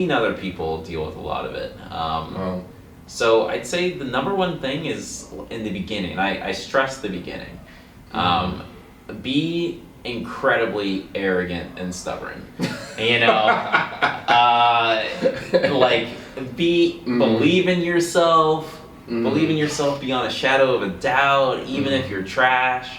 other people deal with a lot of it. So I'd say the number one thing is in the beginning. I stress the beginning. Be incredibly arrogant and stubborn. Believe in yourself. Believe in yourself beyond a shadow of a doubt, even if you're trash.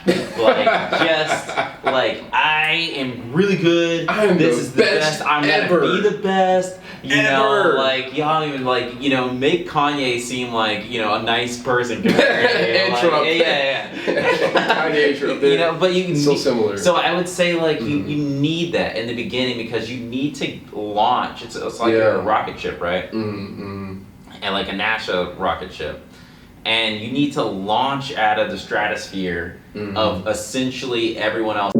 I am really good. This is the best. I'm gonna be the best. Y'all even make Kanye seem like a nice person. Kanye intro. But you so similar. So I would say you need that in the beginning because you need to launch. It's like you're a rocket ship, right? And like a NASA rocket ship, and you need to launch out of the stratosphere of essentially everyone else.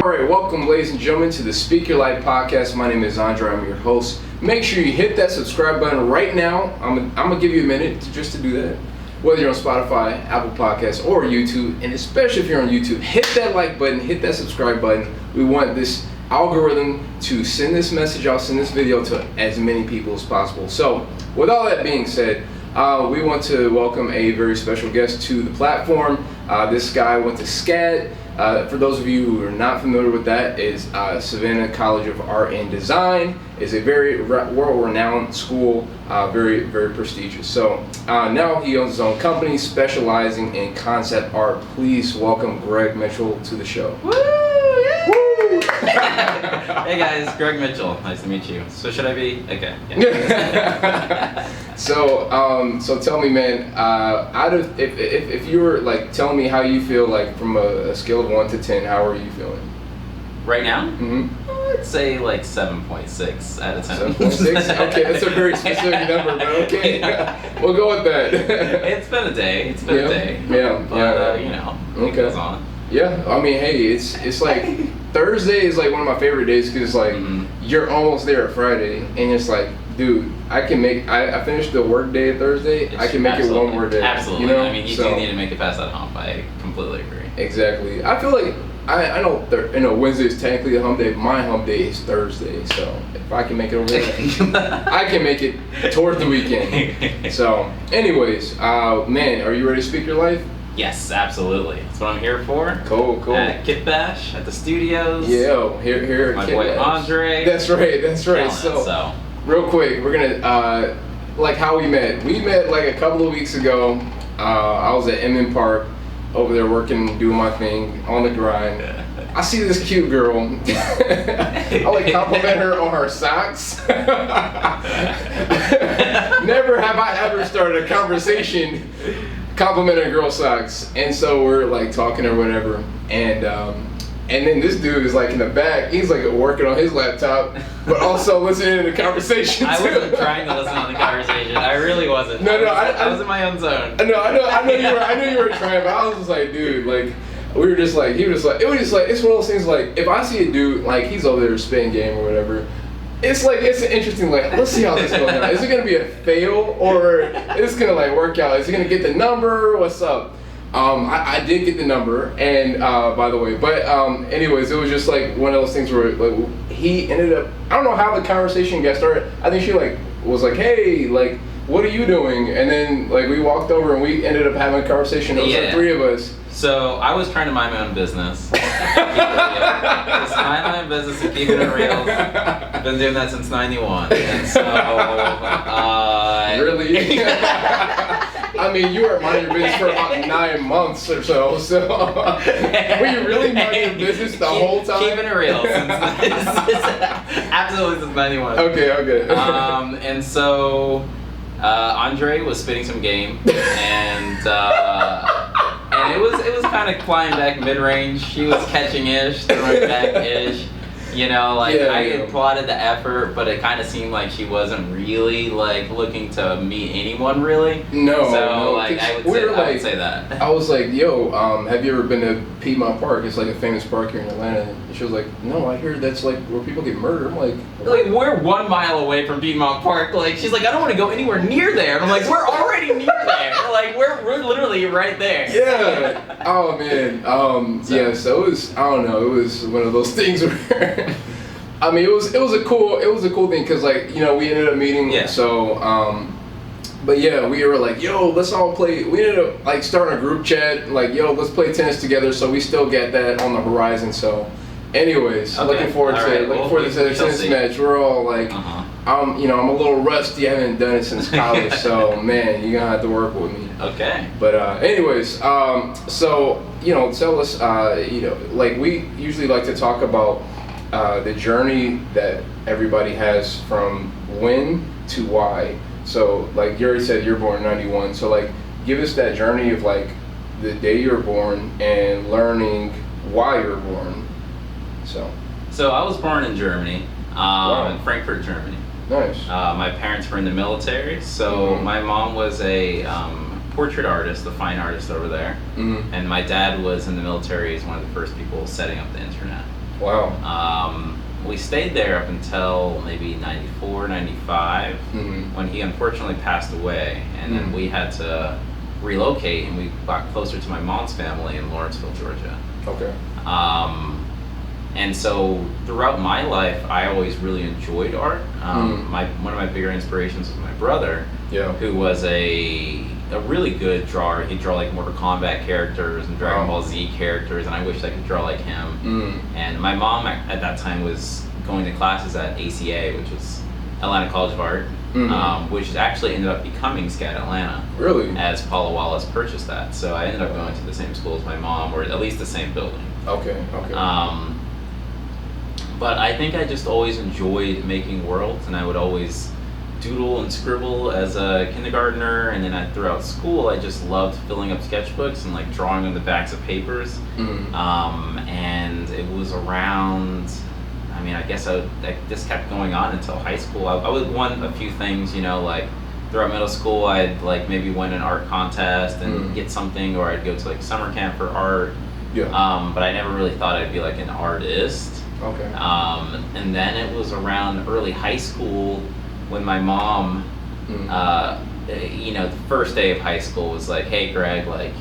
Alright, welcome ladies and gentlemen to the Speak Your Life podcast. My name is Andre, I'm your host. Make sure you hit that subscribe button right now. I'm gonna give you a minute just to do that. Whether you're on Spotify, Apple Podcasts, or YouTube, and especially if you're on YouTube, hit that like button, hit that subscribe button. We want this algorithm to send this message out, send this video to as many people as possible. So, with all that being said, we want to welcome a very special guest to the platform. This guy went to SCAD. For those of you who are not familiar with that, is Savannah College of Art and Design. Is a very world-renowned school, very, very prestigious. So now he owns his own company specializing in concept art. Please welcome Greg Mitchell to the show. Woo! Woo! Hey guys, Greg Mitchell. Nice to meet you. So should I be? Okay. Yeah. So tell me, man. If you were tell me how you feel from a scale of 1 to 10. How are you feeling right now? I'd say 7.6 out of 10. 7.6? Okay, that's a very specific number, but okay. We'll go with that. It's been a day. It's been a day. Yeah. But, it goes on. Yeah, I mean, hey, it's like Thursday is one of my favorite days because you're almost there at Friday, and it's dude, I finished the work day Thursday. I can make it one more day. Absolutely. I mean, you do need to make it past that hump. I completely agree. Exactly. I feel like I know Wednesday is technically a hump day. My hump day is Thursday, so if I can make it over there, I can make it towards the weekend. So, anyways, man, are you ready to speak your life? Yes, absolutely. That's what I'm here for. Cool. At Kit Bash at the studios. Yeah, here at my Kit boy Bash. Andre. That's right. So, real quick, we're gonna how we met. We met a couple of weeks ago. I was at M Park over there working, doing my thing on the grind. I see this cute girl. I compliment her on her socks. Never have I ever started a conversation complimenting a girl's socks. And so we're talking or whatever, and then this dude is in the back. He's working on his laptop, but also listening to the conversation too. I wasn't trying to listen to the conversation. I really wasn't. No, I was in my own zone. I know you were trying, but I was just dude, we were just he was it was just it's one of those things if I see a dude he's over there spitting game or whatever. It's it's an interesting let's see how this goes now. Is it gonna be a fail or is it gonna work out? Is he gonna get the number? What's up? I did get the number, and by the way, but anyways, it was just one of those things where he ended up. I don't know how the conversation got started. I think she was hey, what are you doing? And then we walked over and we ended up having a conversation. It was the three of us. So I was trying to mind my own business. Just mind my own business and keeping it real. I've been doing that since '91, and so really. I mean, you were minding your business for about 9 months or so. So, were you really minding your business the whole time? Keeping it real absolutely since '91. Okay. And so, Andre was spitting some game, and it was kind of flying back mid range. He was catching ish, throwing back ish. I applauded the effort, but it kind of seemed like she wasn't really looking to meet anyone really. No. So I would say that. I was yo, have you ever been to Piedmont Park? It's a famous park here in Atlanta. And she was no, I hear that's where people get murdered. I'm we're 1 mile away from Piedmont Park. She's I don't want to go anywhere near there. And I'm we're already near there. like we're literally right there. Yeah. Oh man. Yeah. So it was. I don't know. It was one of those things where. I mean, it was a cool thing because like we ended up meeting. Yeah. So but yeah, we were like, yo, let's all play. We ended up like starting a group chat, like, yo, let's play tennis together. So we still get that on the horizon. So, anyways, Okay. looking forward to the tennis match. We're all like, I'm a little rusty. I haven't done it since college. So man, you're gonna have to work with me. Okay. But anyways, so tell us, like we usually like to talk about the journey that everybody has from when to why. So, like you already said, you're born in 91. So, like, give us that journey of, like, the day you were born and learning why you were born. So I was born in Germany, Wow. in Frankfurt, Germany. Nice. My parents were in the military, so my mom was a portrait artist, a fine artist over there. Mm-hmm. And my dad was in the military as one of the first people setting up the internet. Wow. We stayed there up until maybe 94, 95, when he unfortunately passed away. And then we had to relocate, and we got closer to my mom's family in Lawrenceville, Georgia. Okay. And so throughout my life, I always really enjoyed art. One of my bigger inspirations was my brother, who was a really good drawer. He'd draw like Mortal Kombat characters and Dragon Ball Z characters, and I wished I could draw like him. And my mom at that time was going to classes at ACA, which was Atlanta College of Art, which actually ended up becoming SCAD Atlanta. Really? As Paula Wallace purchased that. So I ended up going to the same school as my mom, or at least the same building. Okay. But I think I just always enjoyed making worlds, and I would always doodle and scribble as a kindergartner, and then throughout school I just loved filling up sketchbooks and like drawing on the backs of papers. And it was around, I guess this kept going on until high school. I would won a few things, like throughout middle school I'd like maybe win an art contest and get something, or I'd go to like summer camp for art. But I never really thought I'd be like an artist. Okay. And then it was around early high school when my mom, the first day of high school was like, hey Greg, like,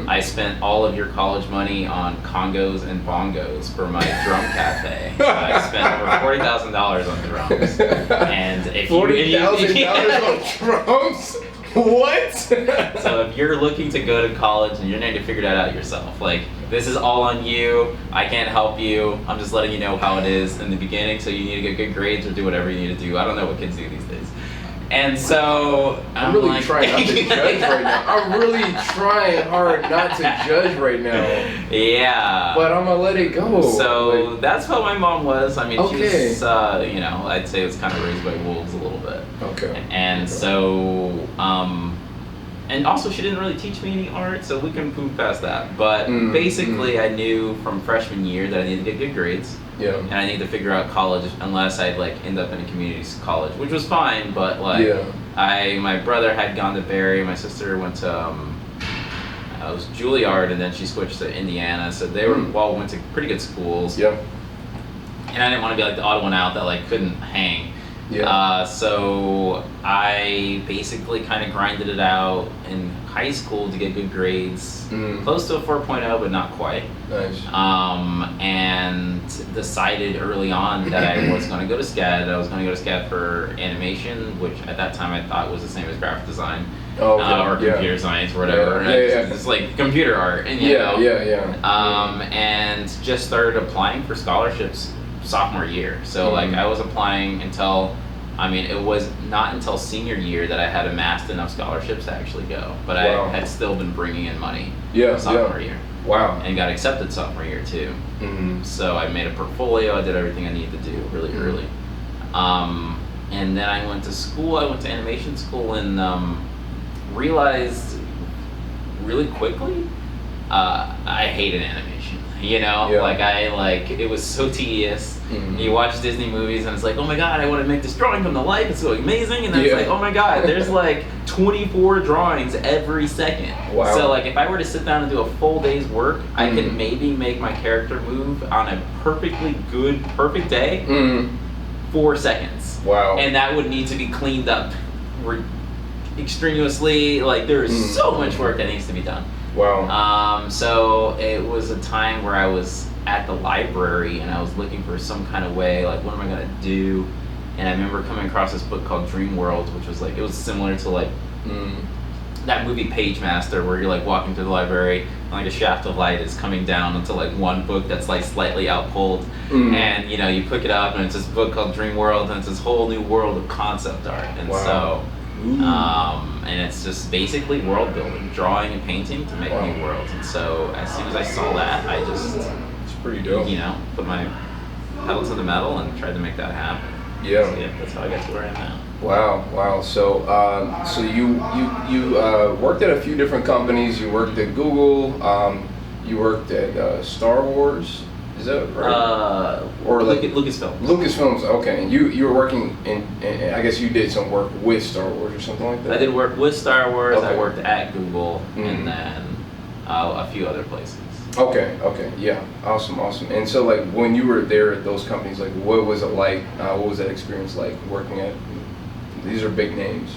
I spent all of your college money on congos and bongos for my drum cafe. So I spent over $40,000 on drums. And if $40,000 on drums? What? So if you're looking to go to college and you're going to figure that out yourself, like, this is all on you. I can't help you. I'm just letting you know how it is in the beginning, so you need to get good grades or do whatever you need to do. I don't know what kids do these days. And so I'm really trying not to judge right now. I'm really trying hard not to judge right now. Yeah. But I'm gonna let it go. So that's what my mom was. She Okay. was, I'd say it was kind of raised by wolves a little bit. Okay. And so, and also she didn't really teach me any art, so we can move past that. But basically I knew from freshman year that I needed to get good grades. Yeah. And I needed to figure out college unless I'd like end up in a community college, which was fine, but like my brother had gone to Barry, my sister went to it was Juilliard, and then she switched to Indiana, so they were all went to pretty good schools. Yeah. And I didn't want to be like the odd one out that like couldn't hang. Yeah. So I basically kind of grinded it out in high school to get good grades, close to a 4.0, but not quite. Nice. And decided early on that I was going to go to SCAD. I was going to go to SCAD for animation, which at that time I thought was the same as graphic design. Or computer science or whatever. It's like computer art. And, and just started applying for scholarships sophomore year. So like I was applying until, it was not until senior year that I had amassed enough scholarships to actually go. But I had still been bringing in money sophomore year. Wow. And got accepted sophomore year too. So I made a portfolio. I did everything I needed to do really early. And then I went to school. I went to animation school and realized really quickly I hated animation. It was so tedious. You watch Disney movies and it's like, oh my god, I want to make this drawing come to life, it's so amazing, and then it's like, oh my god, there's like 24 drawings every second. Wow. So like if I were to sit down and do a full day's work, I could maybe make my character move on a perfect day 4 seconds. Wow. And that would need to be cleaned up extraneously. Like there is so much work that needs to be done. Wow. So it was a time where I was at the library and I was looking for some kind of way, like what am I gonna do? And I remember coming across this book called Dream World, which was like, it was similar to like that movie Page Master, where you're like walking through the library and like a shaft of light is coming down into like one book that's like slightly outpulled, and you know, you pick it up and it's this book called Dream World, and it's this whole new world of concept art. And so and it's just basically world building, drawing and painting to make new worlds. And so as soon as I saw that, I just, it's pretty dope. you know, put my pedal to the metal and tried to make that happen. Yeah. So, yeah, that's how I got to where I am now. Wow. So, so you worked at a few different companies. You worked at Google. You worked at Star Wars. Is that right? Or like Lucasfilms. Lucasfilms. Okay. And you were working in. I guess you did some work with Star Wars or something like that. I did work with Star Wars. Okay. I worked at Google, and then a few other places. Okay, yeah, awesome. And so, like, when you were there at those companies, like, what was it like? What was that experience like working at? These are big names.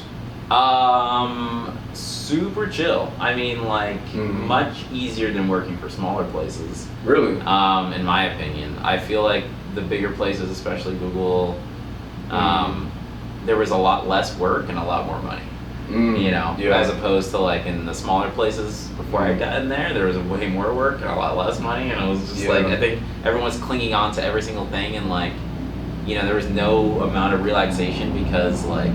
Super chill. I mean, like, much easier than working for smaller places. Really? In my opinion, I feel like the bigger places, especially Google, there was a lot less work and a lot more money. You know, as opposed to like in the smaller places before I got in there was way more work and a lot less money, and it was just like, I think everyone's clinging on to every single thing, and like, you know, there was no amount of relaxation, because like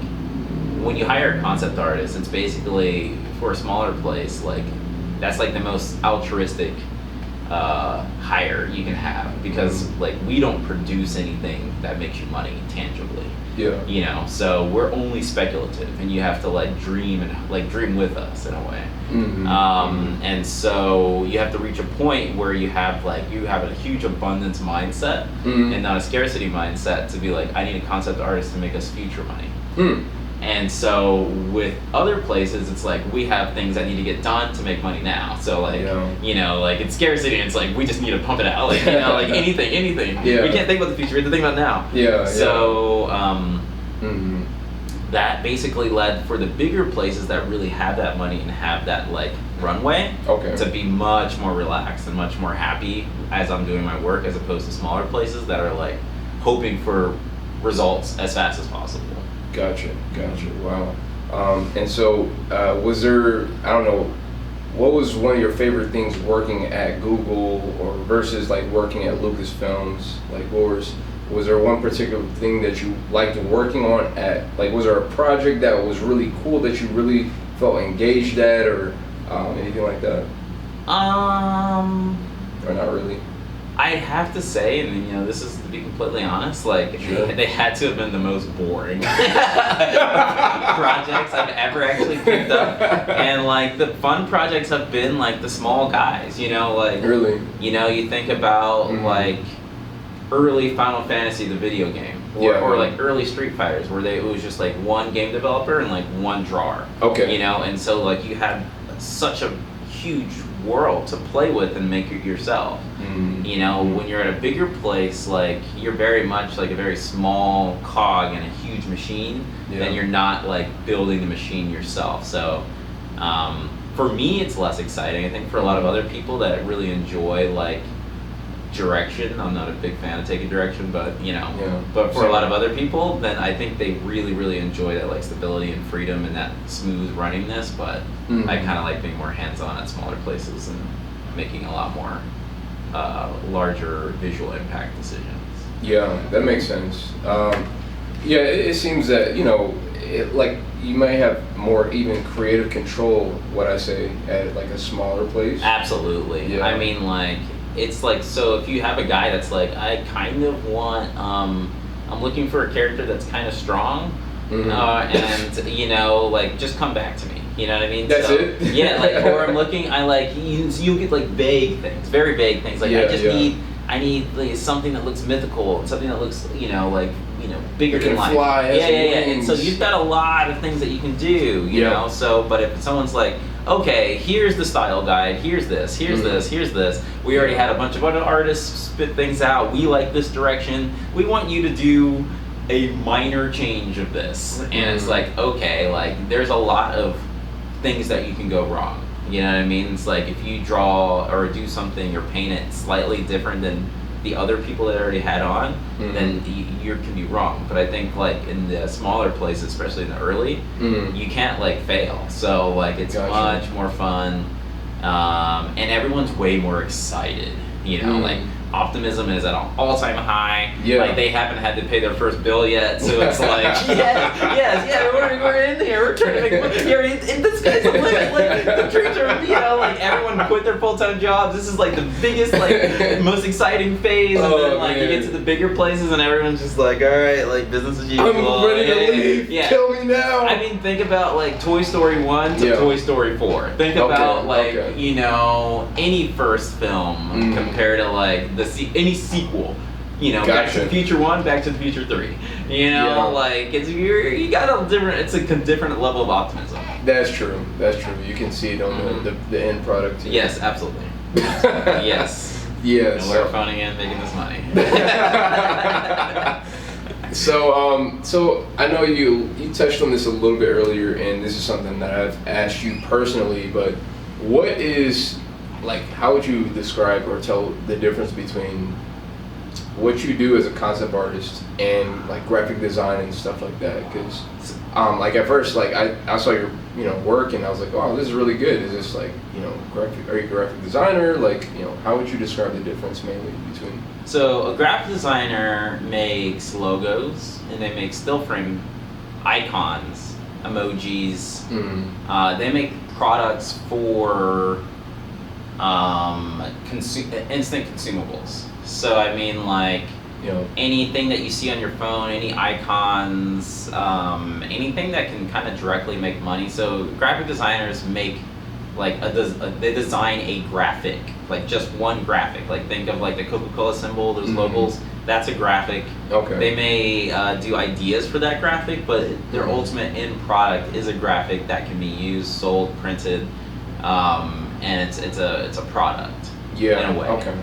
when you hire a concept artist, it's basically, for a smaller place, like that's like the most altruistic hire you can have, because like we don't produce anything that makes you money tangibly. Yeah. You know, so we're only speculative, and you have to like dream and like dream with us in a way. And so you have to reach a point where you have a huge abundance mindset and not a scarcity mindset, to be like, I need a concept artist to make us future money. And so with other places, it's like, we have things that need to get done to make money now. So like, you know, like it's scarcity, and it's like, we just need to pump it out. Like, you know, like anything. Yeah. We can't think about the future, we have to think about now. So, that basically led for the bigger places that really have that money and have that like runway to be much more relaxed and much more happy as I'm doing my work, as opposed to smaller places that are like hoping for results as fast as possible. Gotcha. Wow. And so, was there, I don't know, what was one of your favorite things working at Google or versus like working at Lucasfilms? Like, was there one particular thing that you liked working on at, like, was there a project that was really cool that you really felt engaged at, or anything like that? Or not really? I have to say, and you know, this is to be completely honest, like they had to have been the most boring projects I've ever actually picked up, and like the fun projects have been like the small guys, you know, like you know, you think about like early Final Fantasy, the video game, or like early Street Fighters, where it was just like one game developer and like one drawer. You know, and so like you had such a huge world to play with and make it yourself. You know, when you're at a bigger place, like you're very much like a very small cog in a huge machine, then you're not like building the machine yourself. So for me, it's less exciting. I think for a lot of other people that really enjoy like direction, I'm not a big fan of taking direction, but you know, but for a lot of other people, then I think they really enjoy that like stability and freedom and that smooth runningness. But I kind of like being more hands-on at smaller places and making a lot more larger visual impact decisions. Yeah, that makes sense. Yeah, it seems that, you know, like you may have more even creative control, what I say, at like a smaller place. Absolutely. I mean, like, it's like, so if you have a guy that's like, I kind of want, I'm looking for a character that's kind of strong, and you know, like, just come back to me. You know what I mean? That's it? Yeah, like, or I'm looking, I like, you get like vague things, very vague things. Like, I need like, something that looks mythical, something that looks, you know, like, you know, bigger than life. Fly, yeah. And so you've got a lot of things that you can do, you know? So, but if someone's like, okay, here's the style guide, here's this, here's this. We already had a bunch of other artists spit things out. We like this direction. We want you to do a minor change of this, and it's like, okay, like there's a lot of things that you can go wrong. You know what I mean? It's like if you draw or do something or paint it slightly different than the other people that already had on, then you can be wrong. But I think like in the smaller places, especially in the early, you can't like fail. So like it's much more fun, and everyone's way more excited. You know, like optimism is at an all-time high. Yeah. Like they haven't had to pay their first bill yet, so it's like, yes, we're in here. We're trying to make money. And this guy's the limit. Like the dreams are, you know, like everyone quit their full-time jobs. This is like the biggest, like most exciting phase, and then like you get to the bigger places, and everyone's just like, all right, like business as usual. I'm ready to leave. Yeah. Kill me now. I mean, think about like Toy Story 1 to Toy Story 4. Think about like you know any first film compared to like any sequel, you know, Back to the Future 1, Back to the Future 3. You know, like you got a different. It's a different level of optimism. That's true. That's true. You can see it on the end product. Yes, absolutely. Yes. Yes. And we're phoning in, making this money. So I know you touched on this a little bit earlier, and this is something that I've asked you personally, but what is, like, how would you describe or tell the difference between what you do as a concept artist and like graphic design and stuff like that? Because like at first, like I saw your work and I was like, wow, this is really good. Is this like are you a graphic designer? Like how would you describe the difference mainly between? So a graphic designer makes logos and they make still frame icons, emojis. They make products for instant consumables. So I mean, like anything that you see on your phone, any icons, anything that can kind of directly make money. So graphic designers make like they design a graphic, like just one graphic. Like think of like the Coca-Cola symbol, those logos. That's a graphic. Okay. They may do ideas for that graphic, but their ultimate end product is a graphic that can be used, sold, printed, and it's a product. Yeah. In a way. Okay.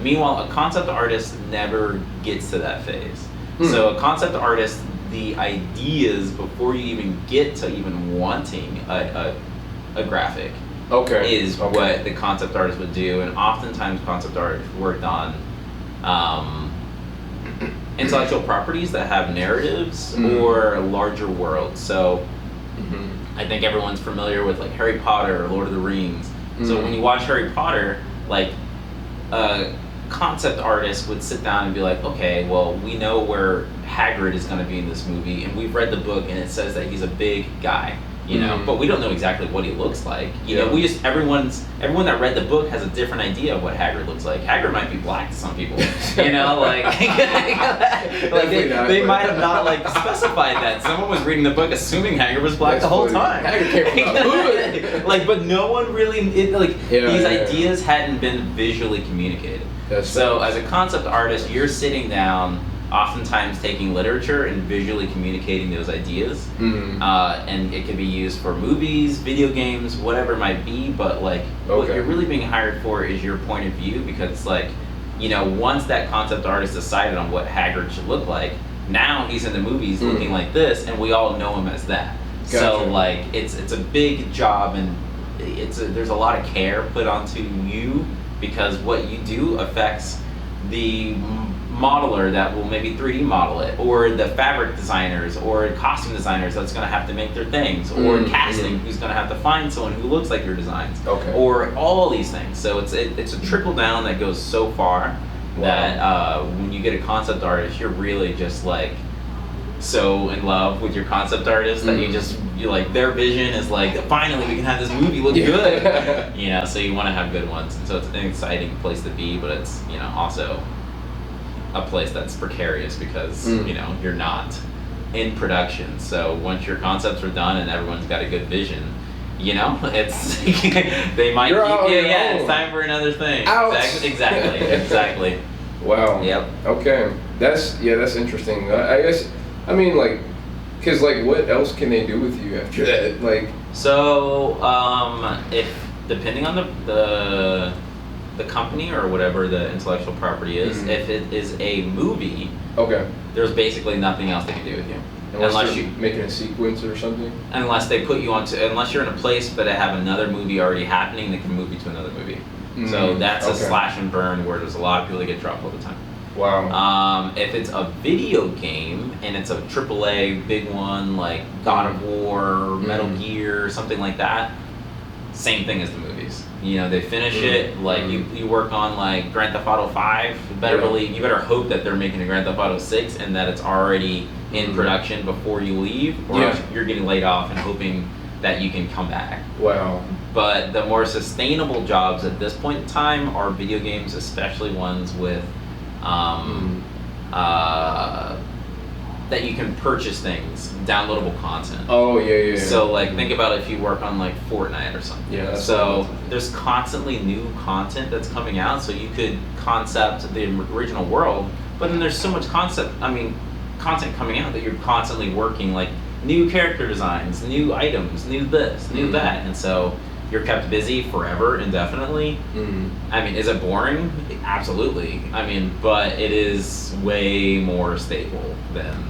Meanwhile, a concept artist never gets to that phase. So a concept artist, the ideas before you even get to even wanting a graphic is what the concept artist would do. And oftentimes concept art worked on intellectual properties that have narratives or larger worlds. So I think everyone's familiar with like Harry Potter or Lord of the Rings. So when you watch Harry Potter, like concept artist would sit down and be like, okay, well, we know where Hagrid is going to be in this movie, and we've read the book, and it says that he's a big guy, but we don't know exactly what he looks like. We just everyone that read the book has a different idea of what Hagrid looks like. Hagrid might be black to some people, like they might have not like specified that. Someone was reading the book assuming Hagrid was black the whole time. Hagrid came from the hood. Like, but no one really these ideas hadn't been visually communicated. So as a concept artist, you're sitting down, oftentimes taking literature and visually communicating those ideas, and it can be used for movies, video games, whatever it might be. But like, what you're really being hired for is your point of view, because like, once that concept artist decided on what Hagrid should look like, now he's in the movies looking like this, and we all know him as that. Gotcha. So like, it's a big job, and there's a lot of care put onto you, because what you do affects the modeler that will maybe 3D model it, or the fabric designers or costume designers that's going to have to make their things, or casting who's going to have to find someone who looks like your designs, or all these things. So it's a trickle down that goes so far that when you get a concept artist, you're really just like so in love with your concept artist that you like their vision is like, finally we can have this movie look good. So you want to have good ones, and so it's an exciting place to be, but it's also a place that's precarious because you're not in production. So once your concepts are done and everyone's got a good vision, it's they might it's time for another thing. Ouch. Exactly. Wow. Yep. Okay. That's interesting. I guess, I mean, like, because like, what else can they do with you after that? Like, so if depending on the the company or whatever the intellectual property is. If it is a movie, there's basically nothing else they can do with you. Unless you're making a sequence or something? Unless they put you unless you're in a place but they have another movie already happening, they can move you to another movie. So that's a slash and burn where there's a lot of people that get dropped all the time. Wow. If it's a video game and it's a AAA big one like God of War, Metal Gear, something like that, same thing as the movies. You know, they finish it, like you work on like Grand Theft Auto 5, you better hope that they're making a Grand Theft Auto 6 and that it's already in production before you leave, or else you're getting laid off and hoping that you can come back. Wow. But the more sustainable jobs at this point in time are video games, especially ones with that you can purchase things, downloadable content. Oh yeah. So like think about if you work on like Fortnite or something. Yeah. So there's constantly new content that's coming out, so you could concept the original world, but then there's so much content coming out that you're constantly working like new character designs, new items, new this, new that, and so you're kept busy forever, indefinitely. I mean, is it boring? Absolutely. I mean, but it is way more stable than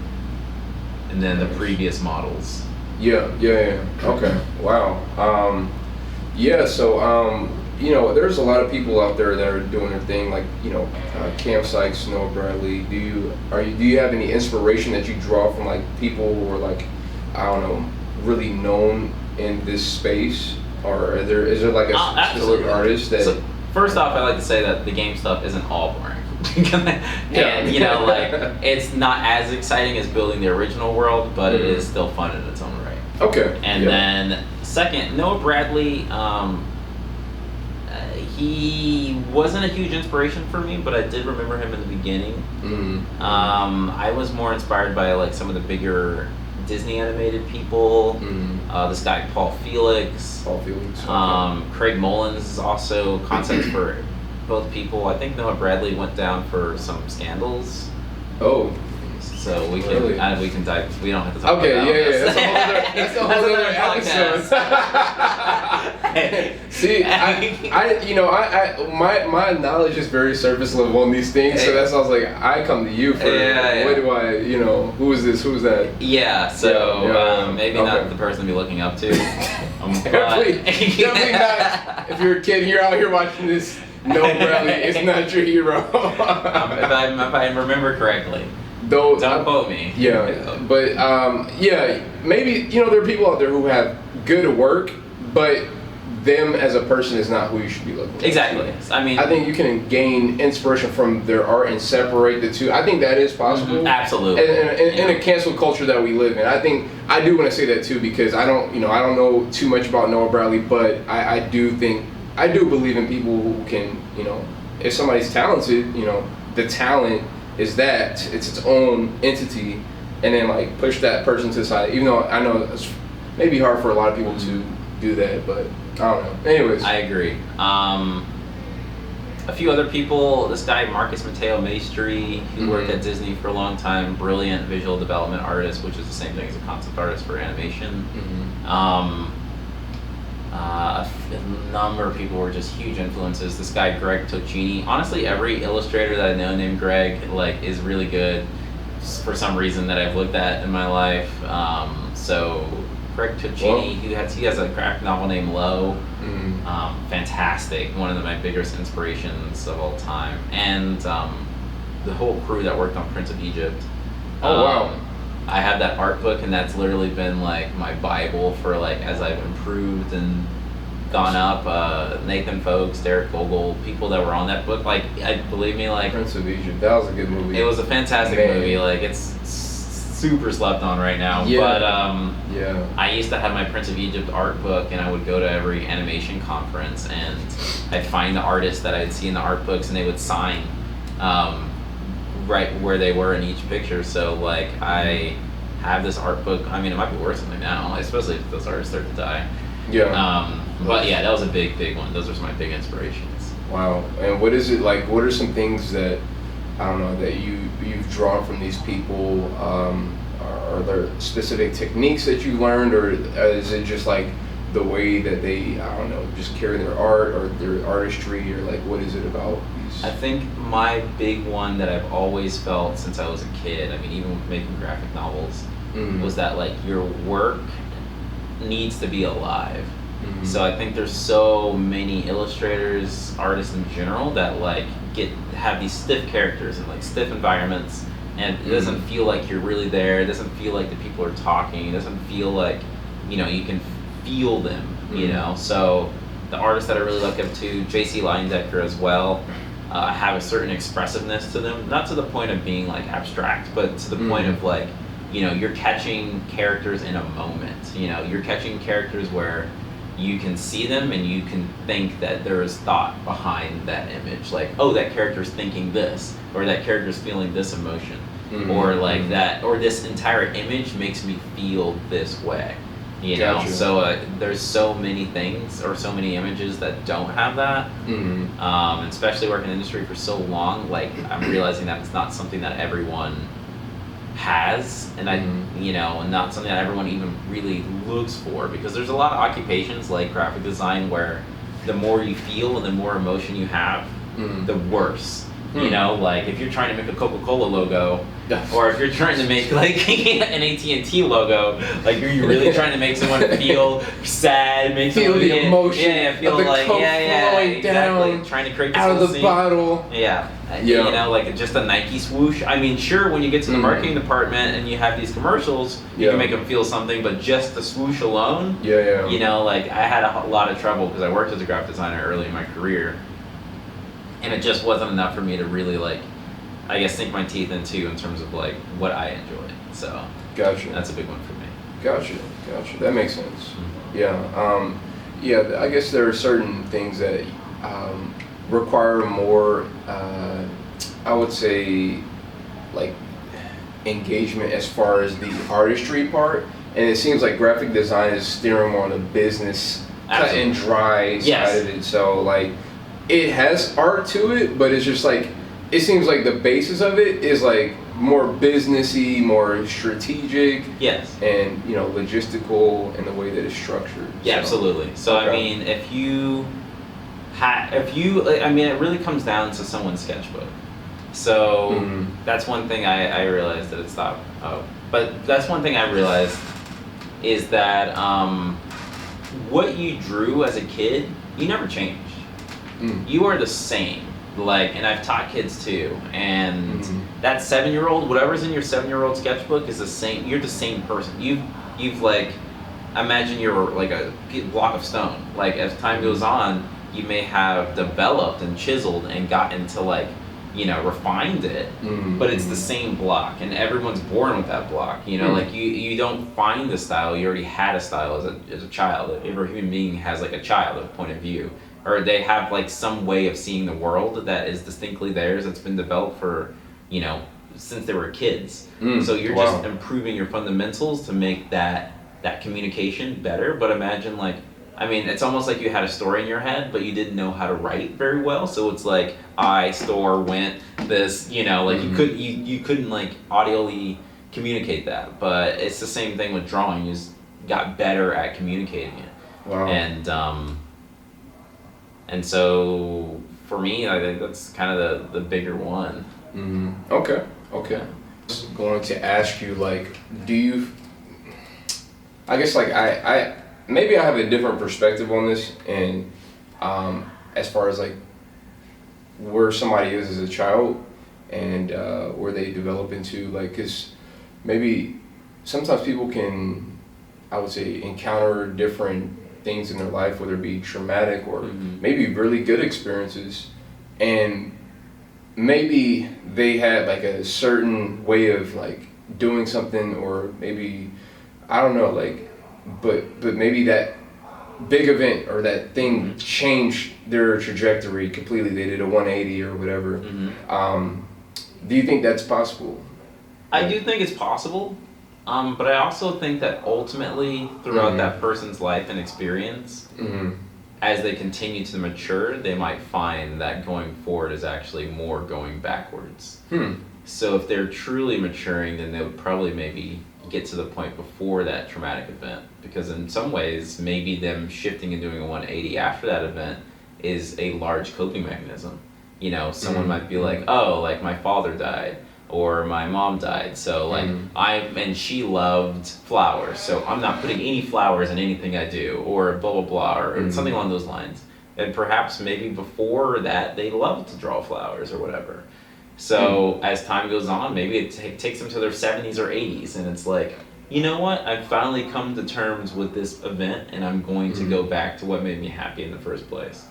the previous models. Yeah. Okay. Wow. So you know, there's a lot of people out there that are doing their thing, like, you know, Cam Sykes, Noah Bradley. Do you have any inspiration that you draw from like people who are like, I don't know, really known in this space, or is there like a specific artist that? So, first off, I like to say that the game stuff isn't all boring. And you know, like, it's not as exciting as building the original world, but it is still fun in its own right. Okay. And then second, Noah Bradley, he wasn't a huge inspiration for me, but I did remember him in the beginning. I was more inspired by like some of the bigger Disney animated people. This guy Paul Felix. Craig Mullins is also concepts for both people. I think Noah Bradley went down for some scandals. Oh. So we can we can dive. We don't have to talk about that. Okay, that's a whole other episode. See, my knowledge is very surface level on these things, so that's why I was like, I come to you for what do I, you know, who is this, who is that? Yeah, so maybe not the person to be looking up to. Definitely not. If you're a kid, you're out here watching this, Noah Bradley is not your hero. If I remember correctly. Don't quote me. Yeah, but maybe, you know, there are people out there who have good work, but them as a person is not who you should be looking at. Exactly. I think you can gain inspiration from their art and separate the two. I think that is possible. Absolutely. In a cancel culture that we live in, I do want to say that too, because I don't know too much about Noah Bradley, but I do believe in people who can, you know, if somebody's talented, you know, the talent is that it's its own entity, and then like push that person to the side. Even though I know it's maybe hard for a lot of people to do that, but I don't know. Anyways, I agree. A few other people. This guy Marcus Mateo Maestri, who worked at Disney for a long time, brilliant visual development artist, which is the same thing as a concept artist for animation. A number of people were just huge influences. This guy Greg Tocchini. Honestly, every illustrator that I know named Greg is really good for some reason that I've looked at in my life. So Greg Tocchini, he has a graphic novel named Low. Fantastic. One of my biggest inspirations of all time. And the whole crew that worked on Prince of Egypt. Oh wow. I have that art book, and that's literally been like my Bible for like as I've improved and gone up. Nathan Folks, Derek Vogel, people that were on that book, like believe me, like Prince of Egypt, that was a good movie. It was a fantastic movie. Like it's super slept on right now. But I used to have my Prince of Egypt art book, and I would go to every animation conference, and I'd find the artists that I'd see in the art books, and they would sign. Right where they were in each picture. So like I have this art book. I mean, it might be worth something now, especially if those artists start to die. But yeah, that was a big one. Those are some of my big inspirations. Wow. And what is it like? What are some things that I don't know that you've drawn from these people? Are there specific techniques that you learned, or is it just like the way that they, I don't know, just carry their art or their artistry, or like what is it about these? I think my big one that I've always felt since I was a kid, I mean, even with making graphic novels, was that like your work needs to be alive. So I think there's so many illustrators, artists in general, that like have these stiff characters and like stiff environments, and it doesn't feel like you're really there. It doesn't feel like the people are talking. It doesn't feel like, you know, you can feel them, you know. So the artists that I really look up to, SYL as well, have a certain expressiveness to them, not to the point of being like abstract, but to the point of like, you know, you're catching characters in a moment. You know, you're catching characters where you can see them and you can think that there is thought behind that image. Like, oh, that character's thinking this, or that character's feeling this emotion, or like that, or this entire image makes me feel this way. You know, so there's so many things or so many images that don't have that. Especially working in the industry for so long, like I'm realizing that it's not something that everyone has, and you know, and not something that everyone even really looks for, because there's a lot of occupations like graphic design where the more you feel and the more emotion you have, the worse. You know, like if you're trying to make a Coca-Cola logo, or if you're trying to make like an AT&T logo, like are you really trying to make someone feel sad, make feel someone the emotion, feel of the like Coke flowing exactly, down trying to create out of the scene. bottle. You know, like just a Nike swoosh. I mean, sure, when you get to the marketing department and you have these commercials, you can make them feel something, but just the swoosh alone, you know, like I had a lot of trouble because I worked as a graphic designer early in my career, and it just wasn't enough for me to really like, I guess, sink my teeth into in terms of like what I enjoy. So that's a big one for me. Gotcha. That makes sense. I guess there are certain things that require more, I would say, like engagement as far as the artistry part, and it seems like graphic design is steering more on the business cut and dry side of it. So like it has art to it, but it's just like, it seems like the basis of it is like more businessy, more strategic, and you know, logistical in the way that it's structured. Absolutely. So I mean, I mean, it really comes down to someone's sketchbook. So that's one thing I realized that it's not. But that's one thing I realized is that what you drew as a kid, you never changed. You are the same. Like, and I've taught kids too, and that 7-year-old, whatever's in your 7-year-old sketchbook is the same. You're the same person. You've like, imagine you're like a block of stone. Like as time goes on, you may have developed and chiseled and gotten to like, you know, refined it, but it's the same block, and everyone's born with that block. You know, like you don't find the style. You already had a style as a child. Every human being has like a childhood point of view, or they have like some way of seeing the world that is distinctly theirs, that's been developed for, you know, since they were kids. So you're just improving your fundamentals to make that communication better. But imagine like, I mean, it's almost like you had a story in your head, but you didn't know how to write very well. So it's like, I, store, went, this, you know, like you couldn't like audibly communicate that. But it's the same thing with drawing. You just got better at communicating it. And so for me, I think that's kind of the bigger one. Okay. Just going to ask you, like, do you, I guess like I maybe I have a different perspective on this, and as far as like where somebody is as a child and where they develop into, like, because maybe sometimes people can, I would say, encounter different things in their life, whether it be traumatic or maybe really good experiences, and maybe they had like a certain way of like doing something, or maybe, I don't know, like, but maybe that big event or that thing changed their trajectory completely. They did a 180 or whatever. Do you think that's possible? I do think it's possible, but I also think that ultimately throughout that person's life and experience, as they continue to mature, they might find that going forward is actually more going backwards. So if they're truly maturing, then they would probably maybe get to the point before that traumatic event, because in some ways maybe them shifting and doing a 180 after that event is a large coping mechanism. You know, someone might be like, oh, like my father died or my mom died, so like and she loved flowers, so I'm not putting any flowers in anything I do, or blah blah blah, or something along those lines. And perhaps maybe before that they loved to draw flowers or whatever. So as time goes on, maybe it takes them to their 70s or 80s, and it's like, you know what, I've finally come to terms with this event, and I'm going to go back to what made me happy in the first place.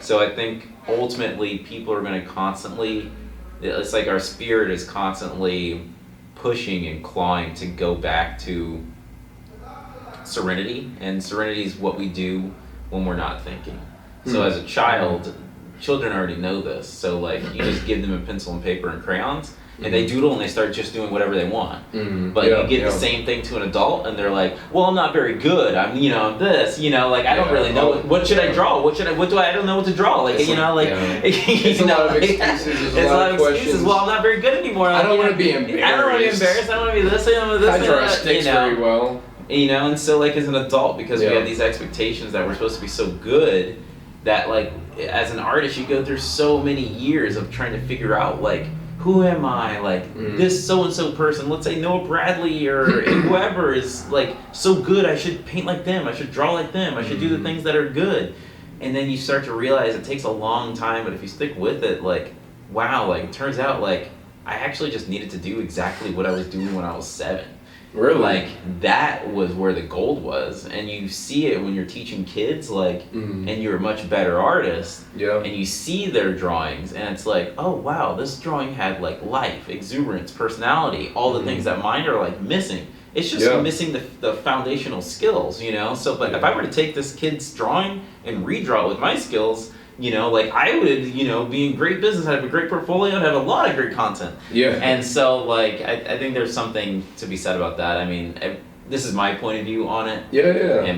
So I think ultimately people are going to constantly, it's like our spirit is constantly pushing and clawing to go back to serenity, and serenity is what we do when we're not thinking. So as a child, children already know this, so like you just give them a pencil and paper and crayons, and they doodle and they start just doing whatever they want. But you get the same thing to an adult, and they're like, well, I'm not very good, I'm this, like I don't really know what should I draw, I don't know what to draw, like, it's a lot of excuses, there's a lot of excuses. Well, I'm not very good anymore, I don't want to be embarrassed, I don't want to be this, I draw sticks very well, and so like as an adult, because we have these expectations that we're supposed to be so good, that like as an artist you go through so many years of trying to figure out like, who am I, like this so-and-so person, let's say Noah Bradley or whoever is like so good, I should paint like them, I should draw like them, I should do the things that are good. And then you start to realize it takes a long time, but if you stick with it, like, wow, like it turns out like I actually just needed to do exactly what I was doing when I was 7. Really? Like that was where the gold was, and you see it when you're teaching kids, like, and you're a much better artist, and you see their drawings, and it's like, oh wow, this drawing had like life, exuberance, personality, all the things that mine are like missing. It's just missing the foundational skills, So, but if I were to take this kid's drawing and redraw it with my skills, like I would, be in great business, I'd have a great portfolio, I'd have a lot of great content. And so, like, I think there's something to be said about that. I mean, this is my point of view on it.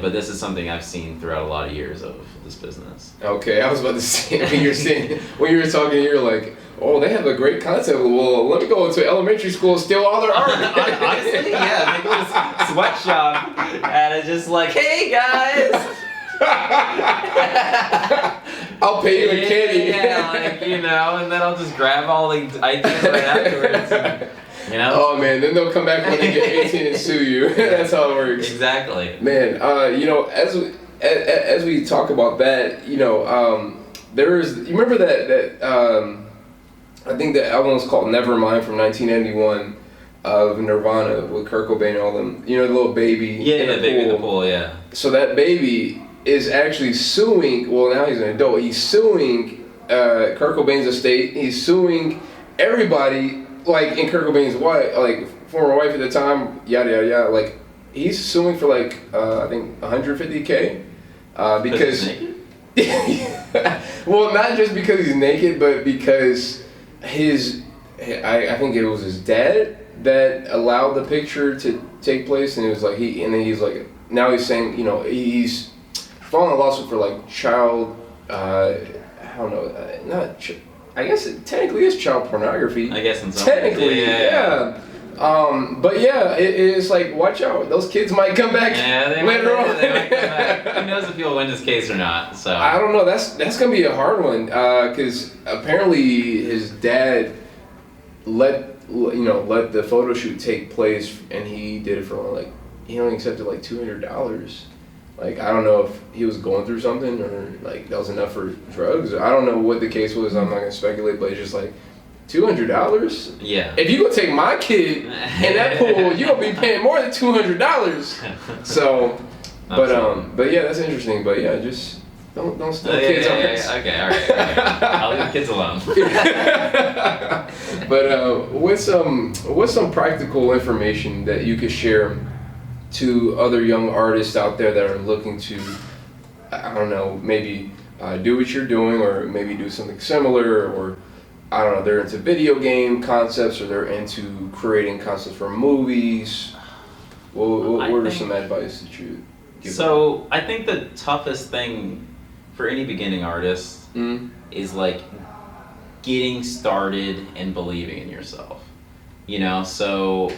But this is something I've seen throughout a lot of years of this business. Okay, I was about to say, when you were talking, you're like, oh, they have a great concept. Well, let me go to elementary school and steal all their art. Honestly, they go to sweatshop, and it's just like, hey guys. I'll pay you in candy. And then I'll just grab all the ideas right afterwards. Oh man, then they'll come back when they get 18 and sue you. That's how it works. Exactly. Man, as we talk about that, there is. You remember that I think the album was called Nevermind from 1991 of Nirvana with Kurt Cobain and all them. The little baby. Yeah, the baby in the pool. Yeah. So that baby is actually suing, well now he's an adult, he's suing Kurt Cobain's estate, he's suing everybody, like in Kurt Cobain's wife, like former wife at the time, yada yada yada, like he's suing for like, I think $150K, because, well not just because he's naked, but because I think it was his dad that allowed the picture to take place, and it was like he's like, now he's saying, he's filing a lawsuit for like child, I don't know, I guess it technically is child pornography. I guess in some technically, yeah. But yeah, it's like, watch out, those kids might come back later on. They might come back. Who knows if he'll win this case or not? So I don't know. That's gonna be a hard one, because apparently his dad let the photo shoot take place, and he did it for like, he only accepted like $200. Like, I don't know if he was going through something, or like that was enough for drugs. I don't know what the case was. I'm not gonna speculate, but it's just like $200. Yeah. If you go take my kid in that pool, you gonna be paying more than $200. So, but yeah, that's interesting. But yeah, just don't steal kids' arts. Okay, all right. I'll leave the kids alone. But what's some practical information that you could share to other young artists out there that are looking to, I don't know, maybe do what you're doing, or maybe do something similar, or I don't know, they're into video game concepts, or they're into creating concepts for movies. What are some advice that you give? So I think the toughest thing for any beginning artist is like getting started and believing in yourself. So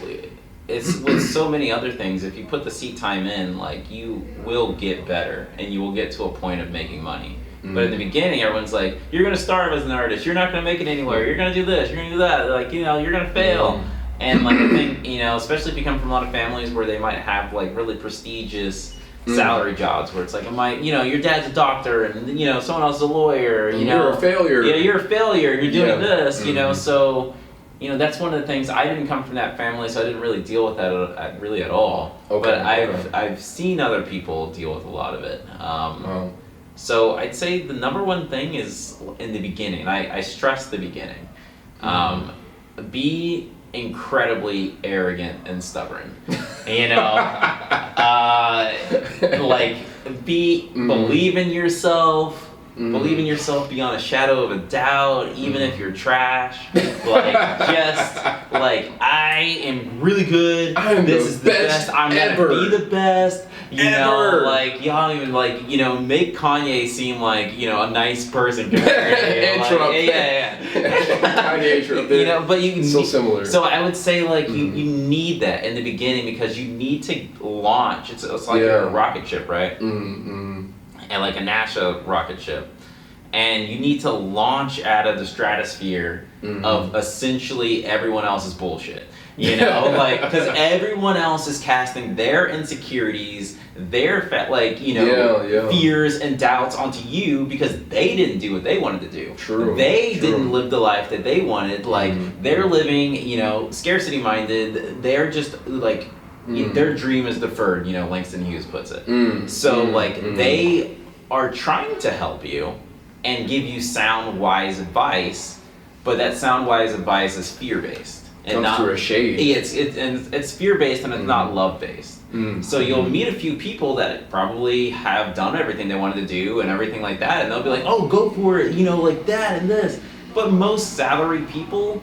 it's with so many other things. If you put the seat time in, like, you will get better and you will get to a point of making money. But in the beginning, everyone's like, you're gonna starve as an artist. You're not gonna make it anywhere. You're gonna do this. You're gonna do that. Like, you know, you're gonna fail. And like, I think, you know, especially if you come from a lot of families where they might have like really prestigious salary jobs, where it's like, you know, your dad's a doctor and, you know, someone else is a lawyer. You know, you're a failure. Yeah, you're a failure. You're doing this. You know, so. You know, that's one of the things. I didn't come from that family, so I didn't really deal with that really at all. Okay. But I've seen other people deal with a lot of it. So I'd say the number one thing is in the beginning. And I stress the beginning. Be incredibly arrogant and stubborn. You know, like believe in yourself. Believe in yourself beyond a shadow of a doubt, even if you're trash. Like, just like, I am really good. This is the best. I'm gonna be the best. You know, like, y'all even like, you know, make Kanye seem like, you know, a nice person compared to Kanye intro. You know, but you can so similar. So I would say like you need that in the beginning because you need to launch. It's like a rocket ship, right? And like a NASA rocket ship, and you need to launch out of the stratosphere of essentially everyone else's bullshit. You know, like, because everyone else is casting their insecurities, their fears and doubts onto you because they didn't do what they wanted to do. They didn't live the life that they wanted. Like, they're living, you know, scarcity minded. They're just like, their dream is deferred, you know, Langston Hughes puts it. They are trying to help you and give you sound, wise advice, but that sound, wise advice is fear-based. And comes through a shade. It's fear-based and it's not love-based. So you'll meet a few people that probably have done everything they wanted to do and everything like that, and they'll be like, oh, go for it, you know, like that and this. But most salaried people,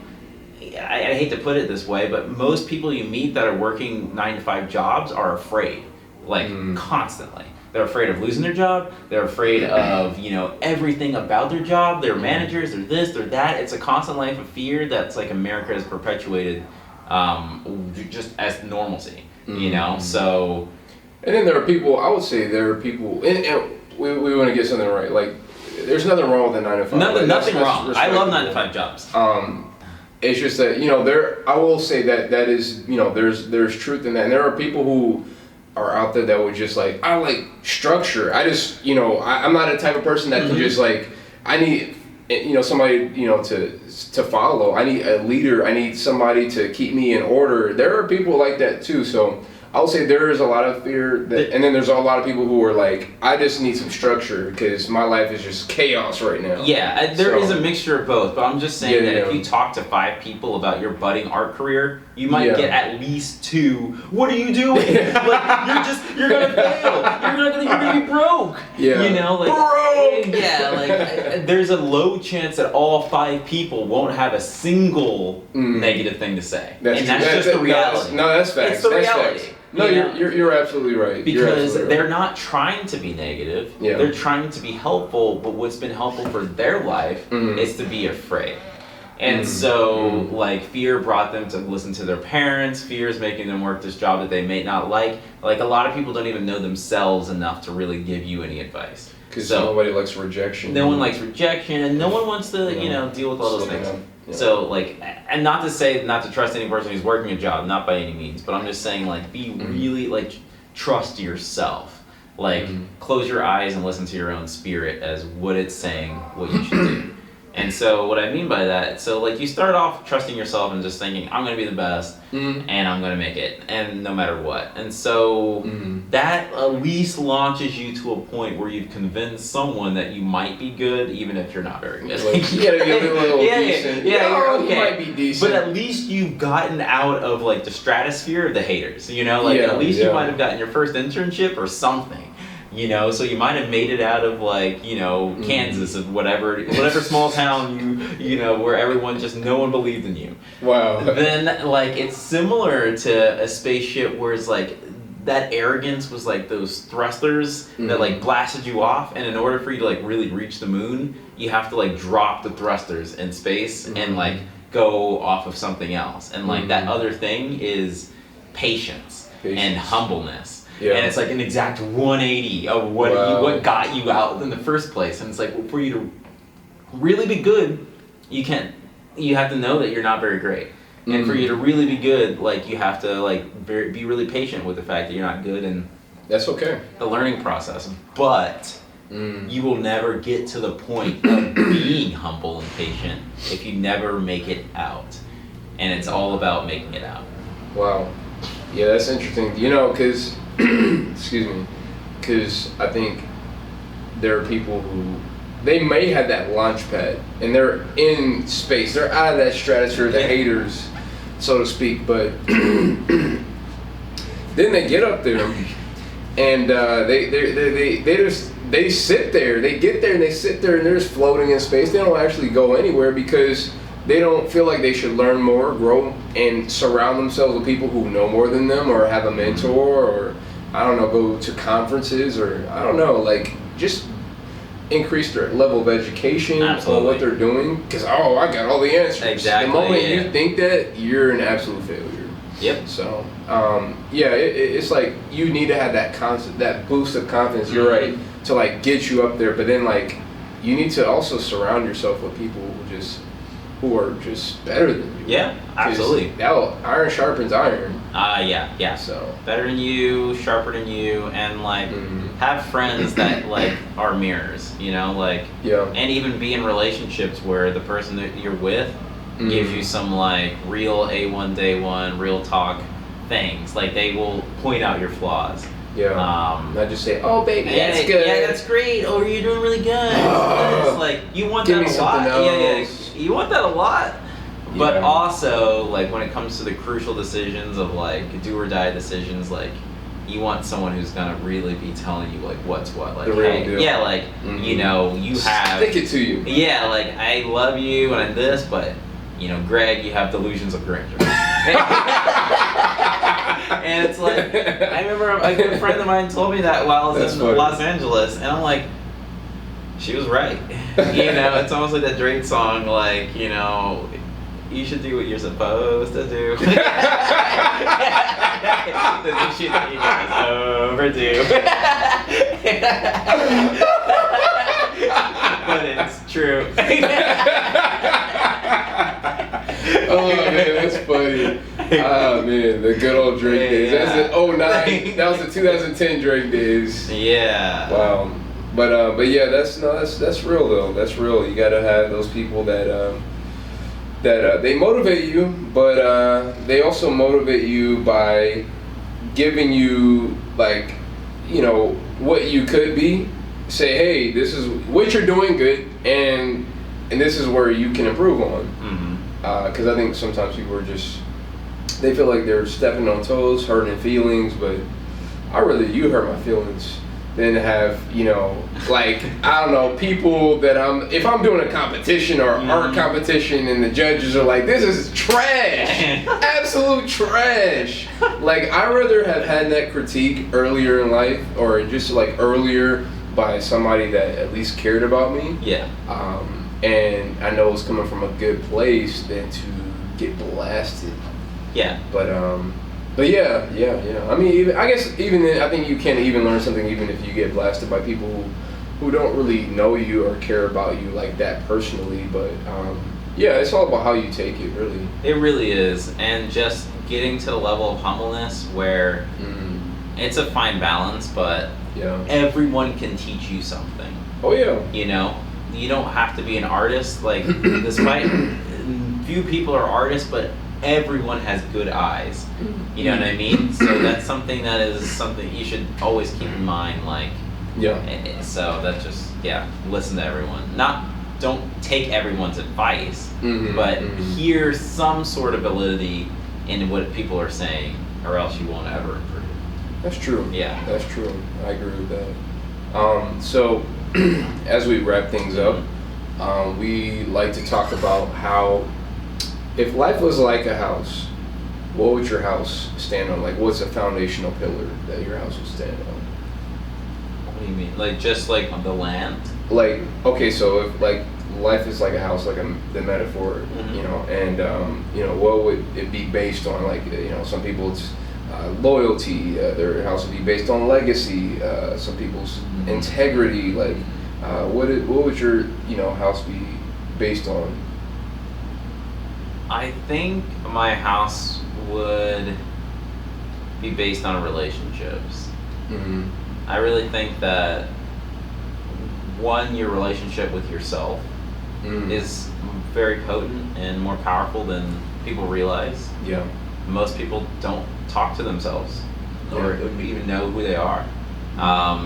I hate to put it this way, but most people you meet that are working 9-to-5 jobs are afraid, like constantly. They're afraid of losing their job. They're afraid of, you know, everything about their job. They're managers. They're this. They're that. It's a constant life of fear that's like America has perpetuated, just as normalcy. You know, so. And then there are people. I would say there are people, and we want to get something right. Like, there's nothing wrong with the 9-to-5. Nothing wrong. I love 9-to-5 jobs. It's just that, you know, I will say that is, you know, there's truth in that. And there are people who are out there that would just like, I like structure. I just, you know, I'm not a type of person that can just like, I need, you know, somebody, you know, to follow. I need a leader. I need somebody to keep me in order. There are people like that too. So I would say there is a lot of fear that, and then there's a lot of people who are like, I just need some structure because my life is just chaos right now. Yeah, there is a mixture of both, but I'm just saying that if you talk to 5 people about your budding art career, you might get at least 2. What are you doing? Like, you're gonna fail. You're gonna be broke. Yeah. You know, like broke. Yeah, like there's a low chance that all 5 people won't have a single negative thing to say, that's just the reality. That's facts. It's the reality. Facts. No, you're absolutely right. Because they're not trying to be negative. Yeah. They're trying to be helpful, but what's been helpful for their life is to be afraid. And so, like, fear brought them to listen to their parents. Fear is making them work this job that they may not like. Like, a lot of people don't even know themselves enough to really give you any advice. Because nobody likes rejection. No one likes rejection, and no one wants to, you know, deal with all those things. Yeah. So, like, and not to say not to trust any person who's working a job, not by any means, but I'm just saying, like, be really, like, trust yourself. Like, close your eyes and listen to your own spirit as what it's saying, what you should do. And so what I mean by that, so like you start off trusting yourself and just thinking, I'm going to be the best and I'm going to make it, and no matter what. And so that at least launches you to a point where you've convinced someone that you might be good, even if you're not very good. Like, you gotta be a little decent. You're okay. You might be decent. But at least you've gotten out of like the stratosphere of the haters, you know? Like at least you might have gotten your first internship or something. You know, so you might have made it out of like, you know, Kansas or whatever small town you know, where everyone just, no one believed in you. Wow. Then like it's similar to a spaceship where it's like that arrogance was like those thrusters that like blasted you off, and in order for you to like really reach the moon, you have to like drop the thrusters in space and like go off of something else. And like that other thing is patience and humbleness. Yeah. And it's like an exact 180 of what got you out in the first place. And it's like, for you to really be good, you have to know that you're not very great. And for you to really be good, like, you have to like be really patient with the fact that you're not good, and that's okay. The learning process. But you will never get to the point of being humble and patient if you never make it out. And it's all about making it out. Wow. Yeah, that's interesting. You know, because excuse me, because I think there are people who, they may have that launch pad and they're in space. They're out of that stratosphere, the haters, so to speak. But then they get up there and they sit there. They get there and they sit there and they're just floating in space. They don't actually go anywhere because they don't feel like they should learn more, grow, and surround themselves with people who know more than them, or have a mentor, or I don't know, go to conferences, or I don't know, like just increase their level of education on what they're doing. Because I got all the answers. Exactly. The moment you think that, you're an absolute failure. Yep. So it's like you need to have that boost of confidence. You're right, to like get you up there. But then like you need to also surround yourself with people who are just better than you. Yeah, absolutely. Iron sharpens iron. Yeah. So better than you, sharper than you, and like have friends that like are mirrors, you know, like and even be in relationships where the person that you're with gives you some like real A1 day one, real talk things. Like they will point out your flaws. Yeah. Not just say, "Oh, baby, that's good. Yeah, that's great. Oh, you're doing really good." It's like you want that a lot. Yeah, you want that a lot. But also, like when it comes to the crucial decisions of like do or die decisions, like you want someone who's gonna really be telling you like what's what. Like, the real deal. Yeah, like you know, you have stick it to you. Yeah, like I love you and I this, but you know, Greg, you have delusions of grandeur. And it's like, I remember a good friend of mine told me that while I was in Los Angeles, and I'm like, she was right. You know, it's almost like that Drake song, like, you know, you should do what you're supposed to do. The shit that you guys overdue. But it's true. Oh man, that's funny. Ah man, the good old Drake days. That's the 09. That was the 2010 Drake days. Yeah. Wow. But yeah, that's real though. That's real. You gotta have those people that they motivate you, but they also motivate you by giving you like, you know, what you could be. Say, hey, this is what you're doing good, and this is where you can improve on. Because I think sometimes people are they feel like they're stepping on toes, hurting feelings, but I'd rather you hurt my feelings than have, you know, like, I don't know, people that if I'm doing a competition or art competition and the judges are like, this is trash, absolute trash. Like, I'd rather have had that critique earlier in life, or just like earlier by somebody that at least cared about me. Yeah. And I know it's coming from a good place than to get blasted. Yeah. But yeah. I mean, I think you can even learn something even if you get blasted by people who don't really know you or care about you like that personally. But yeah, it's all about how you take it, really. It really is, and just getting to the level of humbleness where it's a fine balance, but everyone can teach you something. Oh yeah. You know, you don't have to be an artist. Like, despite few people are artists, but everyone has good eyes. You know what I mean? So that's something you should always keep in mind. Like, so that's just listen to everyone. Don't take everyone's advice, but hear some sort of validity in what people are saying, or else you won't ever improve. That's true. Yeah. That's true. I agree with that. So, as we wrap things up, we like to talk about how, if life was like a house, what would your house stand on? Like, what's a foundational pillar that your house would stand on? What do you mean? Like, just like on the land? Like, okay, so if like life is like a house, like the metaphor, you know, and you know, what would it be based on? Like, you know, some people it's loyalty. Their house would be based on legacy. Some people's integrity. Like, what would your house be based on? I think my house would be based on relationships. Mm-hmm. I really think that one, your relationship with yourself is very potent and more powerful than people realize. Yeah. Most people don't talk to themselves or even know who they are.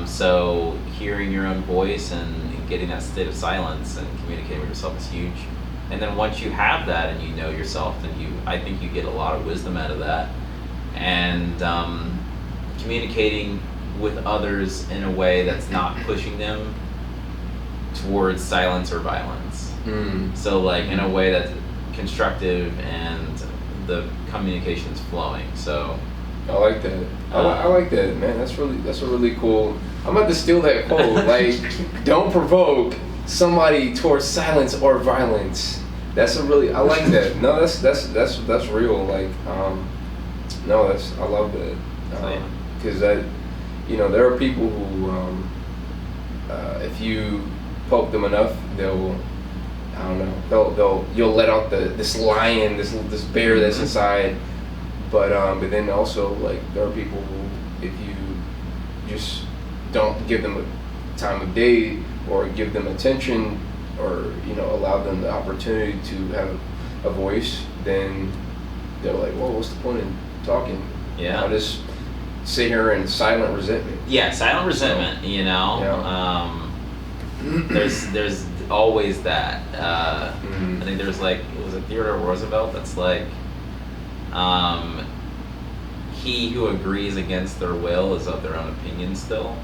So hearing your own voice and getting that state of silence and communicating with yourself is huge. And then once you have that and you know yourself, then I think you get a lot of wisdom out of that. And communicating with others in a way that's not pushing them towards silence or violence. So like in a way that's constructive and the communication's flowing. So I like that. I like that, man. That's a really cool. I'm about to steal that quote. Like, don't provoke somebody towards silence or violence. I like that. No, that's real. Like, no, I love that. Because there are people who, if you poke them enough, you'll let out this lion, this bear that's inside. But then also, like, there are people who, if you just don't give them a time of day or give them attention or allow them the opportunity to have a voice, then they're like, well, what's the point in talking? Yeah. I'll just sit here in silent resentment. Yeah, silent resentment. There's always that. I think there's like, was it Theodore Roosevelt that's like, he who agrees against their will is of their own opinion still.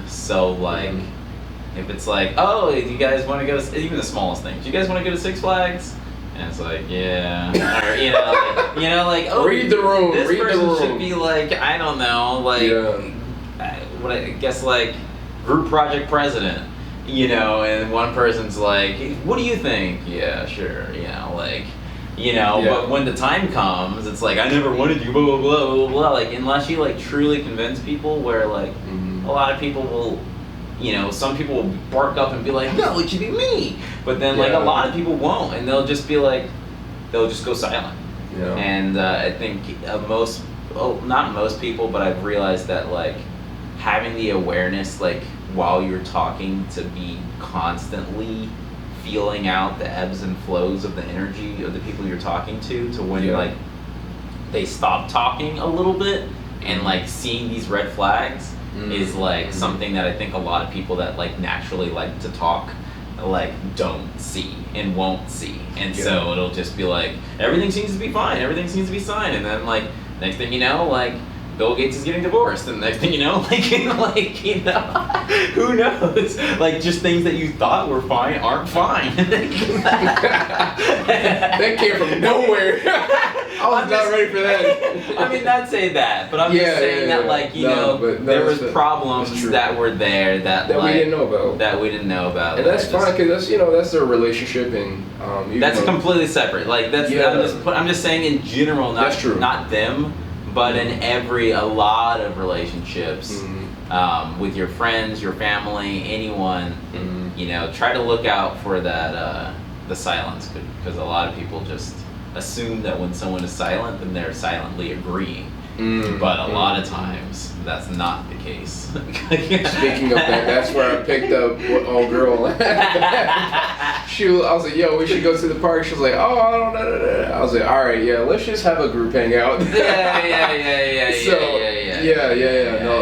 So like, if it's like, oh, do you guys want to go to, even the smallest things, do you guys want to go to Six Flags? And it's like, yeah, or like, oh, read the room. This person should be like, I don't know, like, what I guess like group project president, and one person's like, what do you think? Yeah, sure, but when the time comes, it's like, I never wanted you, blah, blah, blah, blah, blah. Like, unless you, like, truly convince people where, like, a lot of people will, some people will bark up and be like, no, it should be me. But then, like, a lot of people won't, and they'll just be like, they'll just go silent. Yeah. And I think not most people, but I've realized that, like, having the awareness, like, while you're talking, to be constantly feeling out the ebbs and flows of the energy of the people you're talking to when like they stop talking a little bit and like seeing these red flags is like something that I think a lot of people that like naturally like to talk like don't see and won't see, and so it'll just be like everything seems to be fine, everything seems to be fine, and then like next thing you know, like Bill Gates is getting divorced, and the next thing you know, who knows? Like, just things that you thought were fine aren't fine. That came from nowhere. I was not ready for that. I mean, not say that, but I'm just saying that, like, there was problems that were there that like, we didn't know about. That we didn't know about. And that's fine, because that's their relationship, and that's completely separate. Like, I'm just saying in general, that's true. Not them. But in a lot of relationships, with your friends, your family, anyone, try to look out for that, the silence, because a lot of people just assume that when someone is silent, then they're silently agreeing. But a lot of times, that's not the case. Speaking of that, that's where I picked up old girl. I was like, yo, we should go to the park. She was like, oh, I don't know. I was like, all right, yeah, let's just have a group hangout.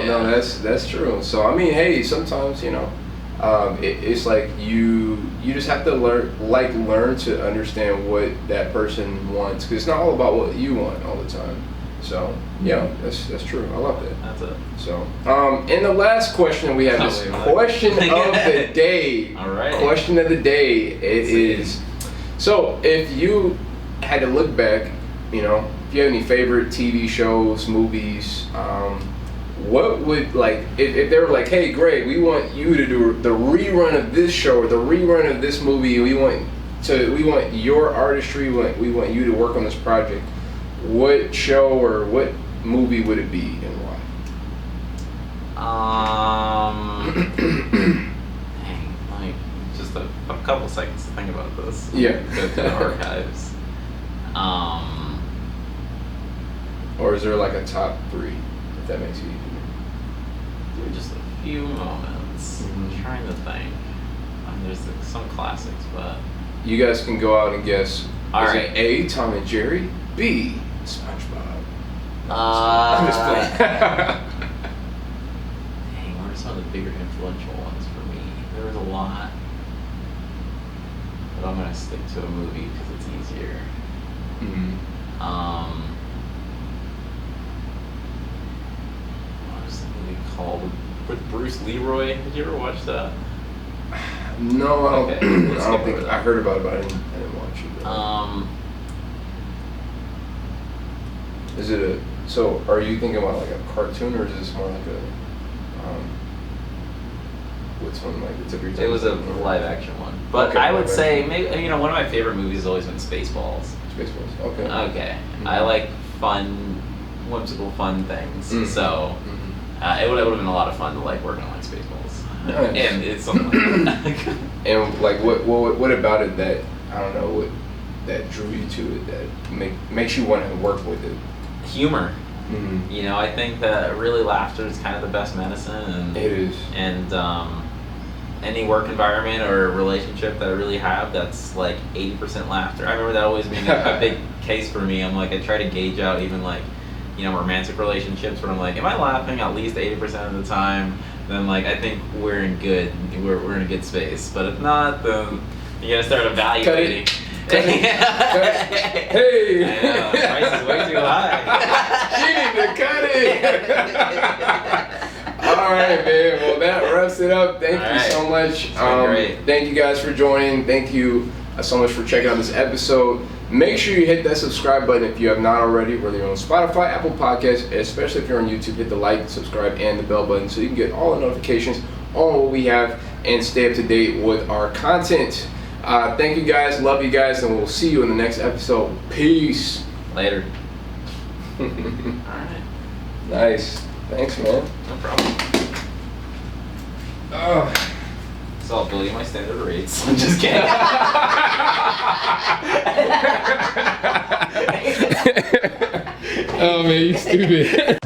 No, that's true. So I mean, hey, sometimes it's like you just have to learn to understand what that person wants, because it's not all about what you want all the time. So yeah, that's true. I love that. That's it. So and the last question we have is question of the day. All right. Question of the day. It is. So if you had to look back, if you have any favorite TV shows, movies, what would, like, if they were like, hey Greg, we want you to do the rerun of this show or the rerun of this movie, we want your artistry, we want you to work on this project, what show or what movie would it be and why? Dang, like just a couple seconds to think about this. Yeah. Go through the archives. Or is there like a top 3, if that makes it easier? There are just a few moments. I'm trying to think. There's some classics, but You guys can go out and guess. All Is right. it A, Tom and Jerry, B, SpongeBob? I'm just playing. Dang, what are some of the bigger influential ones for me? There was a lot, but I'm gonna stick to a movie because it's easier. What was the movie called with Bruce Leroy? Did you ever watch that? No, I don't, Okay, I let's don't skip think over I that. heard about it, but I didn't watch it. Is it a? So, are you thinking about like a cartoon, or is this more like a? What's one like the tip of your tongue? It was a live action one, but Okay, I would live say maybe one of my favorite movies has always been Spaceballs. Spaceballs. Okay. Okay, I like fun, whimsical, fun things. So it would have been a lot of fun to like work on like Spaceballs, Nice. and it's something like that. And like, what about it that I don't know what that drew you to it that makes you want to work with it? Humor. You know, I think that really laughter is kind of the best medicine, and It is. And any work environment or relationship that I really have, that's like 80% laughter. I remember that always being a big case for me. I'm like, I try to gauge out even like, you know, romantic relationships where I'm like, am I laughing at least 80% of the time? Then like, I think we're in a good space. But if not, then you gotta start evaluating. Cut it. Hey! I know, the price is way too high. She need to cut it. All right, man. Well, that wraps it up. Thank you so much. It's been great. Thank you guys for joining. Thank you so much for checking out this episode. Make sure you hit that subscribe button if you have not already, whether you're on Spotify, Apple Podcasts, especially if you're on YouTube. Hit the like, subscribe, and the bell button so you can get all the notifications on what we have and stay up to date with our content. Thank you guys. Love you guys, and we'll see you in the next episode. Peace. Later. Alright. Nice. Thanks, man. No problem. So I'll bill you my standard rates. I'm just kidding. Oh man, you stupid.